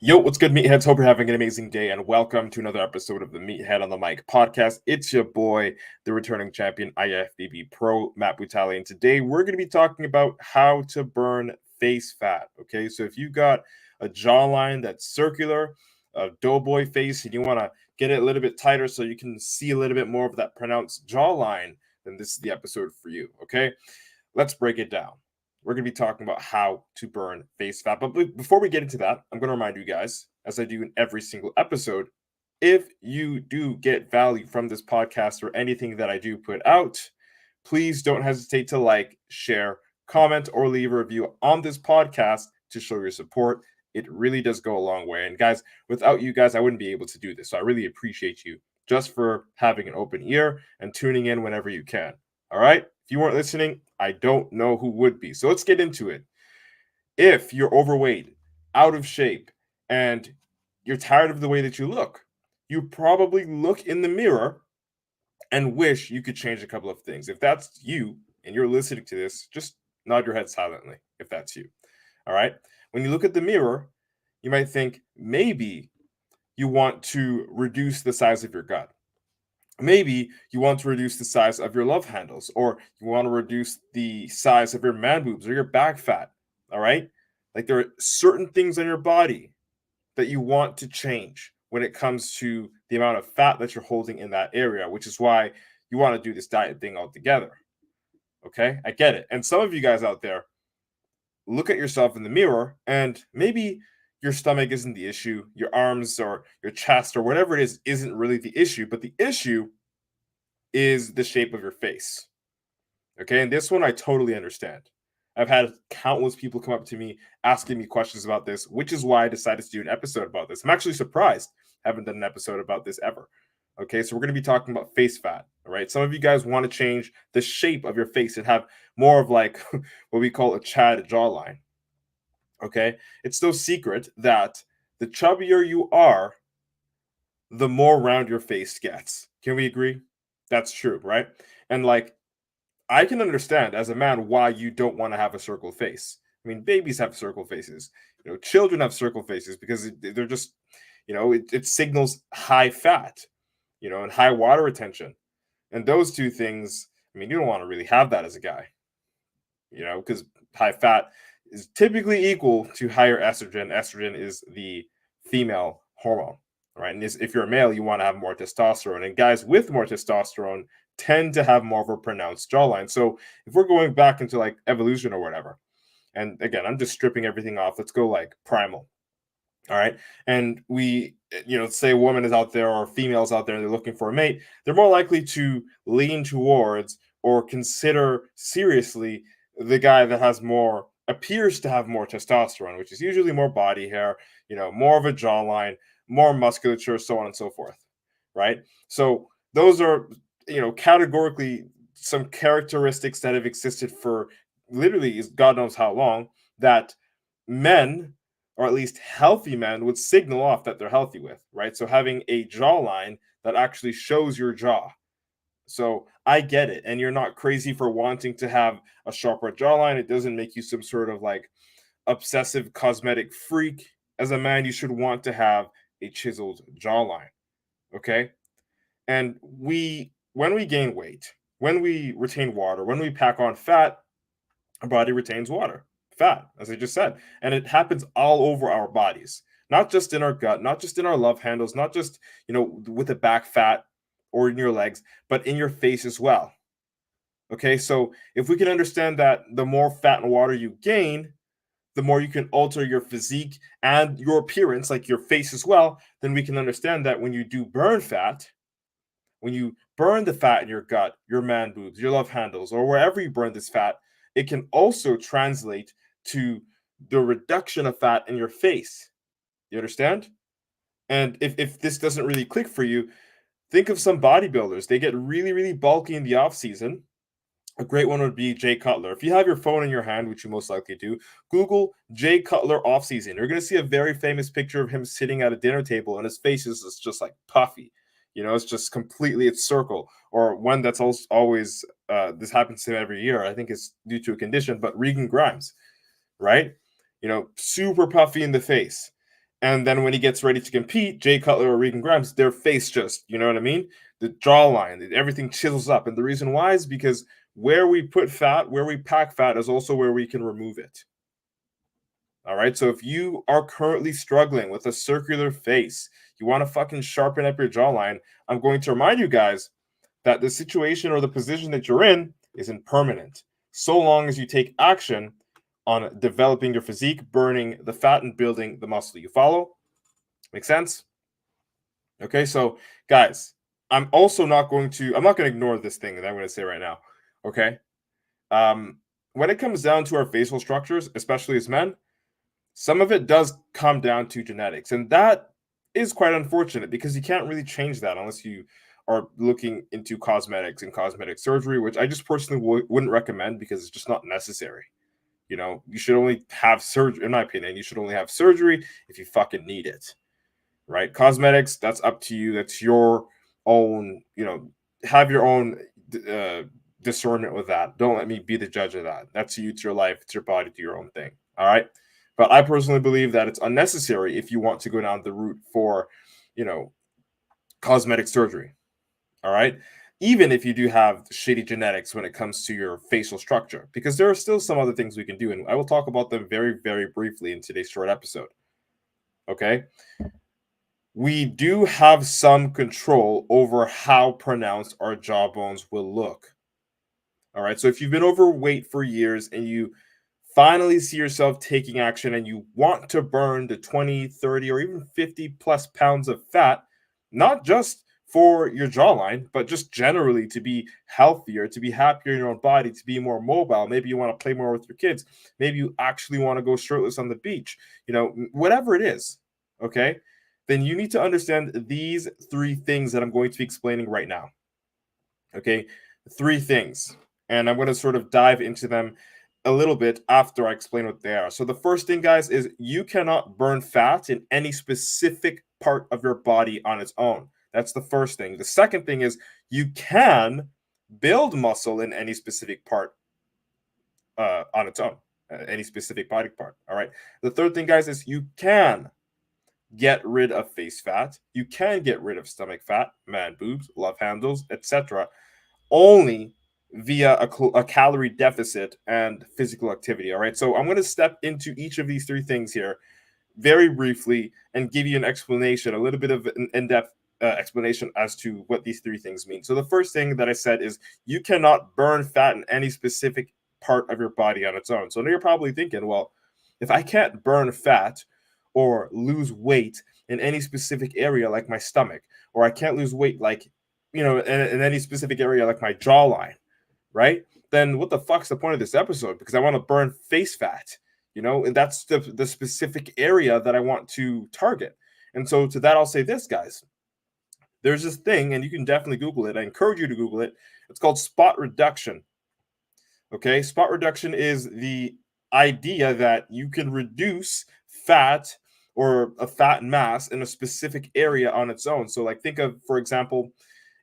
Yo, what's good, meatheads? Hope you're having an amazing day, and welcome to another episode of the Meathead on the Mic podcast. It's your boy, the returning champion, IFBB Pro, Matt Butali, and today we're going to be talking about how to burn face fat. Okay, so if you got a jawline that's circular, a doughboy face, and you want to get it a little bit tighter so you can see a little bit more of that pronounced jawline, then this is the episode for you. Okay, let's break it down. We're going to be talking about how to burn face fat. But before we get into that, I'm going to remind you guys, as I do in every single episode, if you do get value from this podcast or anything that I do put out, please don't hesitate to like, share, comment, or leave a review on this podcast to show your support. It really does go a long way. And guys, without you guys, I wouldn't be able to do this. So I really appreciate you just for having an open ear and tuning in whenever you can. All right? If you weren't listening, I don't know who would be. So let's get into it. If you're overweight, out of shape, and you're tired of the way that you look, you probably look in the mirror and wish you could change a couple of things. If that's you and you're listening to this, just nod your head silently if that's you. All right? When you look at the mirror, you might think maybe you want to reduce the size of your gut. Maybe you want to reduce the size of your love handles, or you want to reduce the size of your man boobs or your back fat. All right. Like there are certain things on your body that you want to change when it comes to the amount of fat that you're holding in that area, which is why you want to do this diet thing altogether. Okay. I get it. And some of you guys out there look at yourself in the mirror and maybe your stomach isn't the issue, your arms or your chest or whatever it is isn't really the issue, but the issue is the shape of your face. Okay, and this one I totally understand. I've had countless people come up to me asking me questions about this, which is why I decided to do an episode about this. I'm actually surprised I haven't done an episode about this ever. Okay, so we're going to be talking about face fat. All right, some of you guys want to change the shape of your face and have more of like what we call a Chad jawline. Okay, it's no secret that the chubbier you are, the more round your face gets. Can we agree? That's true, right? And like, I can understand as a man why you don't want to have a circle face. I mean, babies have circle faces. Children have circle faces because they're just, it signals high fat, and high water retention. And those two things, I mean, you don't want to really have that as a guy, because high fat is typically equal to higher estrogen. Estrogen is the female hormone, right? And if you're a male, you want to have more testosterone. And guys with more testosterone tend to have more of a pronounced jawline. So if we're going back into like evolution or whatever, and again, I'm just stripping everything off. Let's go like primal. All right. And we, say a woman is out there or females out there and they're looking for a mate, they're more likely to lean towards or consider seriously the guy that appears to have more testosterone, which is usually more body hair, more of a jawline, more musculature, so on and so forth. Right. So those are, categorically some characteristics that have existed for literally God knows how long that men, or at least healthy men, would signal off that they're healthy with, right? So having a jawline that actually shows your jaw. So I get it. And you're not crazy for wanting to have a sharper jawline. It doesn't make you some sort of like obsessive cosmetic freak. As a man, you should want to have a chiseled jawline. Okay. And when we gain weight, when we retain water, when we pack on fat, our body retains water, fat, as I just said. And it happens all over our bodies, not just in our gut, not just in our love handles, not just, with the back fat or in your legs, but in your face as well. Okay, so if we can understand that the more fat and water you gain, the more you can alter your physique and your appearance, like your face as well, then we can understand that when you do burn fat, when you burn the fat in your gut, your man boobs, your love handles, or wherever you burn this fat, it can also translate to the reduction of fat in your face. You understand? And if this doesn't really click for you, think of some bodybuilders. They get really, really bulky in the off season. A great one would be Jay Cutler. If you have your phone in your hand, which you most likely do, Google Jay Cutler off season. You're going to see a very famous picture of him sitting at a dinner table, and his face is just like puffy. It's just completely its circle. Or one that's always this happens to him every year. I think it's due to a condition, but Regan Grimes, right? Super puffy in the face. And then when he gets ready to compete, Jay Cutler or Regan Grimes, their face just, you know what I mean? The jawline, everything chisels up. And the reason why is because where we put fat, where we pack fat, is also where we can remove it. All right. So if you are currently struggling with a circular face, you want to fucking sharpen up your jawline, I'm going to remind you guys that the situation or the position that you're in isn't permanent. So long as you take action on developing your physique, burning the fat, and building the muscle. You follow? Make sense? Okay. So, guys, I'm not going to ignore this thing that I'm going to say right now. Okay. When it comes down to our facial structures, especially as men, some of it does come down to genetics, and that is quite unfortunate because you can't really change that unless you are looking into cosmetics and cosmetic surgery, which I just personally wouldn't recommend because it's just not necessary. You know, you should only have surgery, in my opinion, you should only have surgery if you fucking need it, right? Cosmetics, that's up to you. That's your own, have your own uh, discernment with that. Don't let me be the judge of that. That's you, it's your life, it's your body, do your own thing. All right. But I personally believe that it's unnecessary if you want to go down the route for, cosmetic surgery. All right. Even if you do have shitty genetics when it comes to your facial structure, because there are still some other things we can do. And I will talk about them very, very briefly in today's short episode. Okay. We do have some control over how pronounced our jawbones will look. All right. So if you've been overweight for years and you finally see yourself taking action and you want to burn the 20, 30, or even 50 plus pounds of fat, not just for your jawline, but just generally to be healthier, to be happier in your own body, to be more mobile. Maybe you want to play more with your kids. Maybe you actually want to go shirtless on the beach, whatever it is. Okay. Then you need to understand these three things that I'm going to be explaining right now. Okay. Three things. And I'm going to sort of dive into them a little bit after I explain what they are. So the first thing, guys, is you cannot burn fat in any specific part of your body on its own. That's the first thing. The second thing is you can build muscle in any specific part on its own, any specific body part. All right. The third thing, guys, is you can get rid of face fat. You can get rid of stomach fat, man boobs, love handles, etc. only via a calorie deficit and physical activity. All right. So I'm going to step into each of these three things here very briefly and give you an explanation, a little bit of an in-depth explanation as to what these three things mean. So the first thing that I said is you cannot burn fat in any specific part of your body on its own. So now you're probably thinking, well, if I can't burn fat or lose weight in any specific area like my stomach, or I can't lose weight like, in any specific area like my jawline, right? Then what the fuck's the point of this episode? Because I want to burn face fat, and that's the specific area that I want to target. And so to that, I'll say this, guys. There's this thing, and you can definitely Google it. I encourage you to Google it. It's called spot reduction. Okay, spot reduction is the idea that you can reduce fat or a fat mass in a specific area on its own. So, like, think of, for example,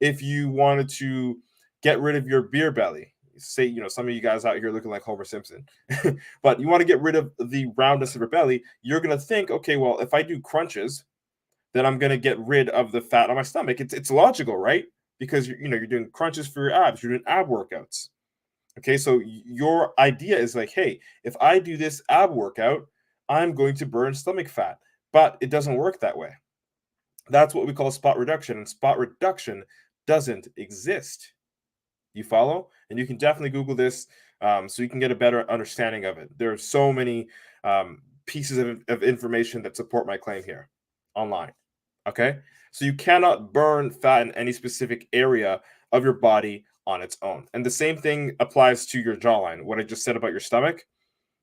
if you wanted to get rid of your beer belly, say, some of you guys out here looking like Homer Simpson, but you want to get rid of the roundness of your belly, you're going to think, okay, well, if I do crunches, then I'm going to get rid of the fat on my stomach. It's logical, right? Because you're doing crunches for your abs, you're doing ab workouts. Okay, so your idea is like, hey, if I do this ab workout, I'm going to burn stomach fat, but it doesn't work that way. That's what we call spot reduction, and spot reduction doesn't exist. You follow? And you can definitely Google this so you can get a better understanding of it. There are so many pieces of information that support my claim here online. Okay? So you cannot burn fat in any specific area of your body on its own. And the same thing applies to your jawline. What I just said about your stomach,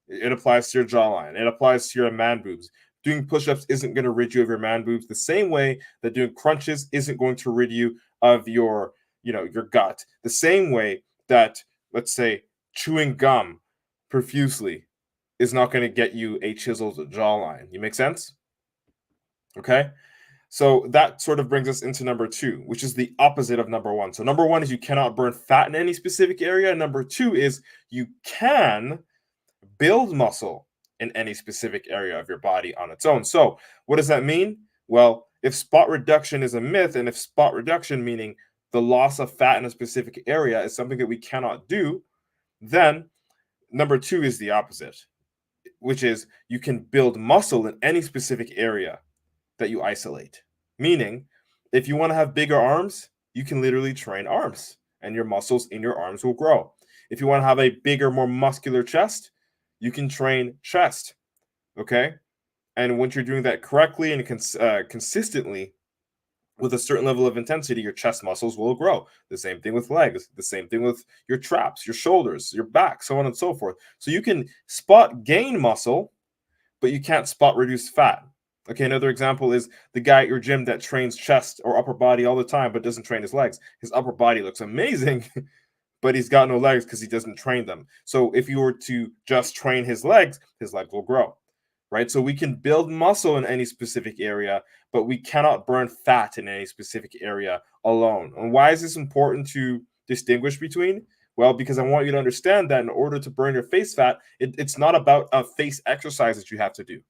it applies to your jawline. It applies to your man boobs. Doing push-ups isn't going to rid you of your man boobs the same way that doing crunches isn't going to rid you of your gut. The same way that, let's say, chewing gum profusely is not going to get you a chiseled jawline. You make sense? Okay. So that sort of brings us into number two, which is the opposite of number one. So number one is you cannot burn fat in any specific area. Number two is you can build muscle in any specific area of your body on its own. So, what does that mean? Well, if spot reduction is a myth, and if spot reduction, meaning the loss of fat in a specific area, is something that we cannot do, then number two is the opposite, which is you can build muscle in any specific area that you isolate. Meaning, if you want to have bigger arms, you can literally train arms and your muscles in your arms will grow. If you want to have a bigger, more muscular chest, you can train chest. Okay. And once you're doing that correctly and consistently with a certain level of intensity, your chest muscles will grow. The same thing with legs, the same thing with your traps, your shoulders, your back, so on and so forth. So you can spot gain muscle, but you can't spot reduce fat. Okay, another example is the guy at your gym that trains chest or upper body all the time, but doesn't train his legs. His upper body looks amazing, but he's got no legs because he doesn't train them. So if you were to just train his legs will grow, right? So we can build muscle in any specific area, but we cannot burn fat in any specific area alone. And why is this important to distinguish between? Well, because I want you to understand that in order to burn your face fat, it's not about a face exercise that you have to do.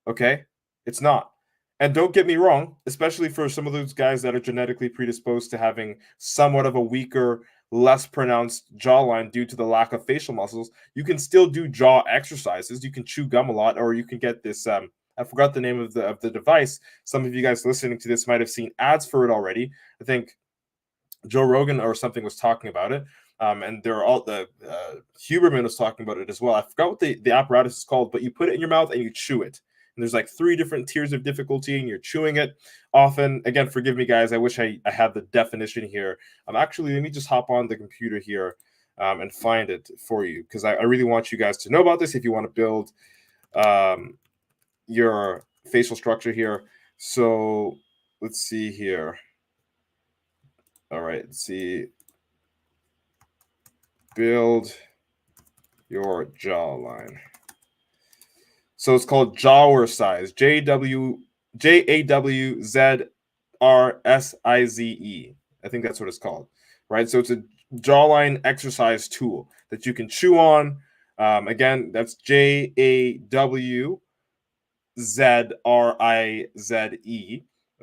Okay? It's not. And don't get me wrong, especially for some of those guys that are genetically predisposed to having somewhat of a weaker, less pronounced jawline due to the lack of facial muscles, you can still do jaw exercises. You can chew gum a lot, or you can get this. I forgot the name of the device. Some of you guys listening to this might have seen ads for it already. I think Joe Rogan or something was talking about it. And there are all the Huberman was talking about it as well. I forgot what the apparatus is called, but you put it in your mouth and you chew it. And there's like 3 different tiers of difficulty, and you're chewing it often. Again, forgive me, guys. I wish I had the definition here. Actually, let me just hop on the computer here and find it for you, because I really want you guys to know about this if you want to build your facial structure here. So let's see here. All right, let's see. Build your jawline. So it's called Jawrsize, JAWZRSIZE. I think that's what it's called, right? So it's a jawline exercise tool that you can chew on. Again, that's JAWZRIZE.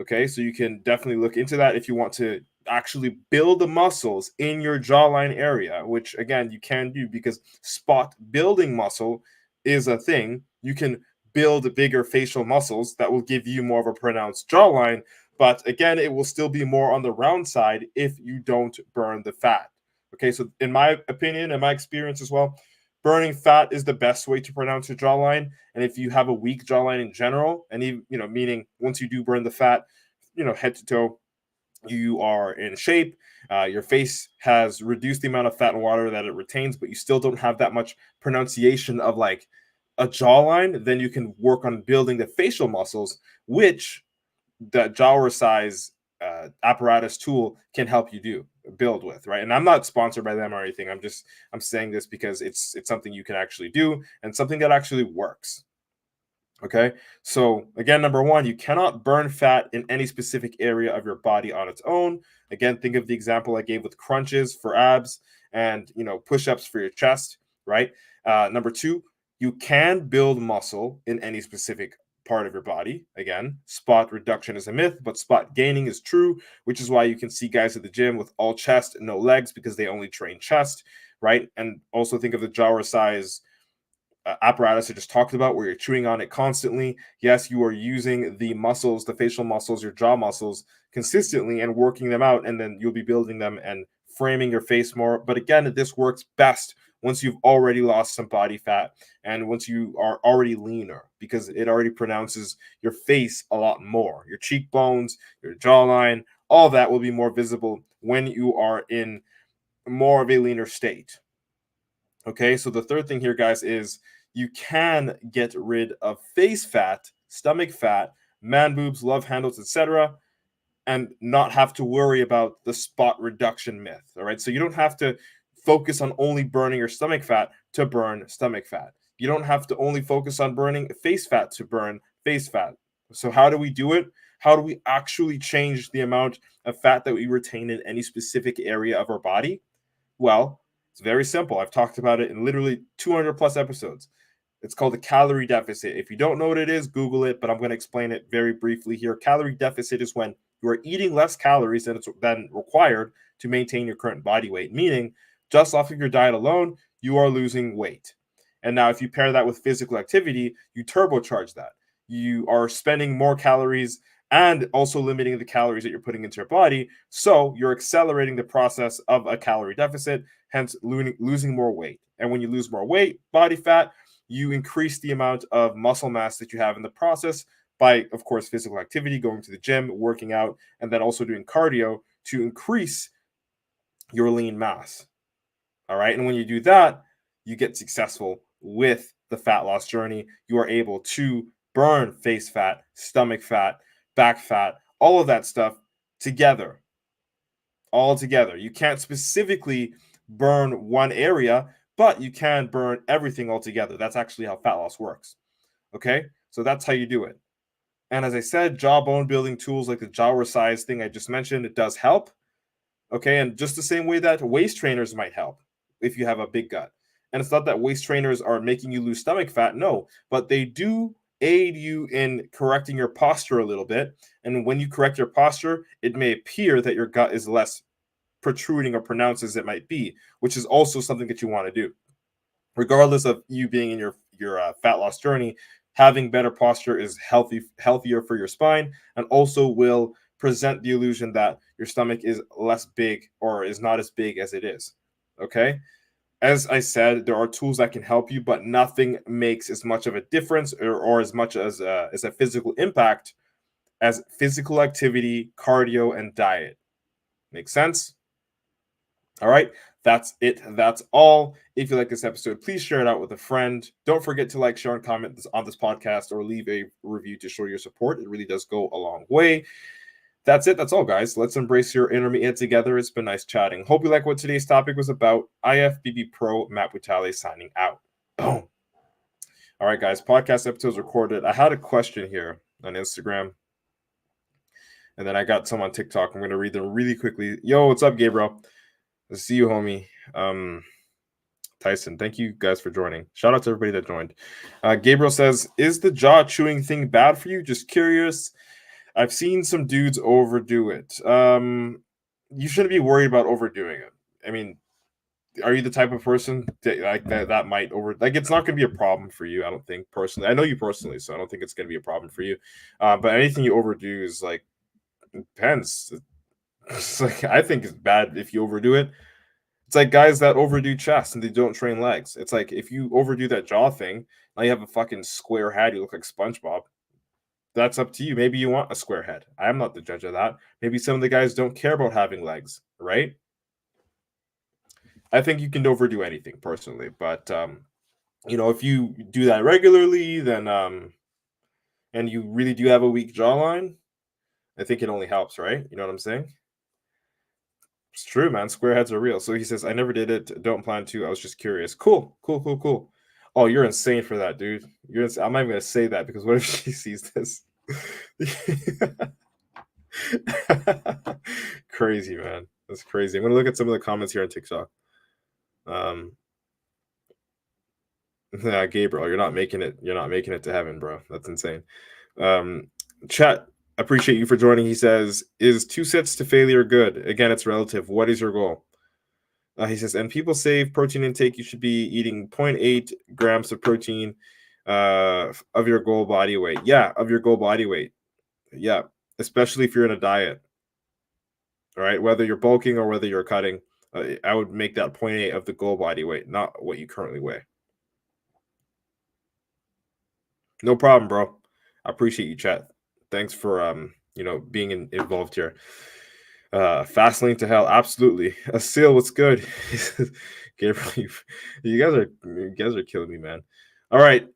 Okay, so you can definitely look into that if you want to actually build the muscles in your jawline area, which again you can do because spot building muscle is a thing. You can build bigger facial muscles that will give you more of a pronounced jawline, but again it will still be more on the round side if you don't burn the fat. Okay, so in my opinion and my experience as well, burning fat is the best way to pronounce your jawline. And if you have a weak jawline in general, and even, meaning once you do burn the fat, head to toe, you are in shape, your face has reduced the amount of fat and water that it retains, but you still don't have that much pronunciation of like a jawline, then you can work on building the facial muscles, which the Jawrsize apparatus tool can help you build with, right? And I'm not sponsored by them or anything. I'm saying this because it's something you can actually do and something that actually works. Okay, so again, number one, you cannot burn fat in any specific area of your body on its own. Again, think of the example I gave with crunches for abs and push-ups for your chest, right? Number two, you can build muscle in any specific part of your body. Again, spot reduction is a myth, but spot gaining is true, which is why you can see guys at the gym with all chest and no legs because they only train chest, right? And also think of the Jawrsize apparatus I just talked about, where you're chewing on it constantly. Yes, you are using the muscles, the facial muscles, your jaw muscles consistently and working them out, and then you'll be building them and framing your face more. But again, this works best once you've already lost some body fat and once you are already leaner, because it already pronounces your face a lot more. Your cheekbones, your jawline, all that will be more visible when you are in more of a leaner state. Okay, so the third thing here, guys, is you can get rid of face fat, stomach fat, man boobs, love handles, etc., and not have to worry about the spot reduction myth. All right, so you don't have to focus on only burning your stomach fat to burn stomach fat. You don't have to only focus on burning face fat to burn face fat. So how do we do it? How do we actually change the amount of fat that we retain in any specific area of our body? Well, it's very simple. I've talked about it in literally 200 plus episodes. It's called a calorie deficit. If you don't know what it is, Google it, but I'm going to explain it very briefly here. Calorie deficit is when you are eating less calories than required to maintain your current body weight, meaning just off of your diet alone, you are losing weight. And now if you pair that with physical activity, you turbocharge that. You are spending more calories and also limiting the calories that you're putting into your body. So you're accelerating the process of a calorie deficit, hence losing more weight. And when you lose more weight, body fat, you increase the amount of muscle mass that you have in the process by, of course, physical activity, going to the gym, working out, and then also doing cardio to increase your lean mass. All right. And when you do that, you get successful with the fat loss journey. You are able to burn face fat, stomach fat, back fat, all of that stuff together. All together. You can't specifically burn one area, but you can burn everything all together. That's actually how fat loss works. Okay? So that's how you do it. And as I said, jawbone building tools like the jaw resize thing I just mentioned, it does help. Okay? And just the same way that waist trainers might help if you have a big gut. And it's not that waist trainers are making you lose stomach fat, no, but they do aid you in correcting your posture a little bit. And when you correct your posture, it may appear that your gut is less protruding or pronounced as it might be, which is also something that you want to do. Regardless of you being in your fat loss journey, having better posture is healthier for your spine, and also will present the illusion that your stomach is less big or is not as big as it is. Okay? As I said, there are tools that can help you, but nothing makes as much of a difference or as much as a physical impact as physical activity, cardio, and diet. Make sense? All right, that's it. That's all. If you like this episode, please share it out with a friend. Don't forget to like, share, and comment on this podcast or leave a review to show your support. It really does go a long way. That's it. That's all, guys. Let's embrace your inner me together. It's been nice chatting. Hope you like what today's topic was about. IFBB Pro Matt Butale signing out. Boom. All right, guys. Podcast episodes recorded. I had a question here on Instagram, and then I got some on TikTok. I'm going to read them really quickly. Yo, what's up, Gabriel? See you, homie. Tyson, thank you guys for joining. Shout out to everybody that joined. Gabriel says, is the jaw chewing thing bad for you? Just curious. I've seen some dudes overdo it. You shouldn't be worried about overdoing it. I mean, are you the type of person that might it's not going to be a problem for you, I don't think, personally. I know you personally, so I don't think it's going to be a problem for you. But anything you overdo is it depends. It's I think it's bad if you overdo it. It's like guys that overdo chest and they don't train legs. It's like if you overdo that jaw thing, now you have a fucking square head, you look like SpongeBob. That's up to you. Maybe you want a square head. I'm not the judge of that. Maybe some of the guys don't care about having legs, right? I think you can overdo anything personally, but if you do that regularly, then and you really do have a weak jawline, I think it only helps, right? You know what I'm saying? It's true, man. Square heads are real. So he says, I never did it. Don't plan to. I was just curious. Cool. Oh, you're insane for that, dude. I'm not even going to say that because what if she sees this? Crazy, man. That's crazy. I'm going to look at some of the comments here on TikTok. Yeah, Gabriel, you're not making it to heaven, bro. That's insane. Chat, appreciate you for joining. He says, is 2 sets to failure good? Again, it's relative. What is your goal? He says, and people save protein intake. You should be eating 0.8 grams of protein of your goal body weight. Yeah, of your goal body weight. Yeah, especially if you're in a diet. All right, whether you're bulking or whether you're cutting, I would make that 0.8 of the goal body weight, not what you currently weigh. No problem, bro. I appreciate you, chat. Thanks for being involved here. Fast lane to hell, absolutely. Asil, what's good? Gabriel, you guys are killing me, man. All right,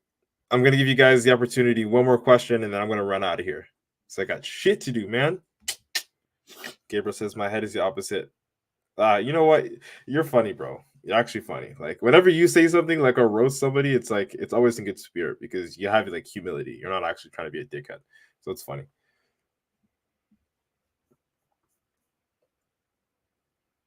I'm gonna give you guys the opportunity. One more question, and then I'm gonna run out of here. So I got shit to do, man. Gabriel says my head is the opposite. You know what? You're funny, bro. You're actually funny. Like whenever you say something like or roast somebody, it's always in good spirit because you have humility. You're not actually trying to be a dickhead. So it's funny.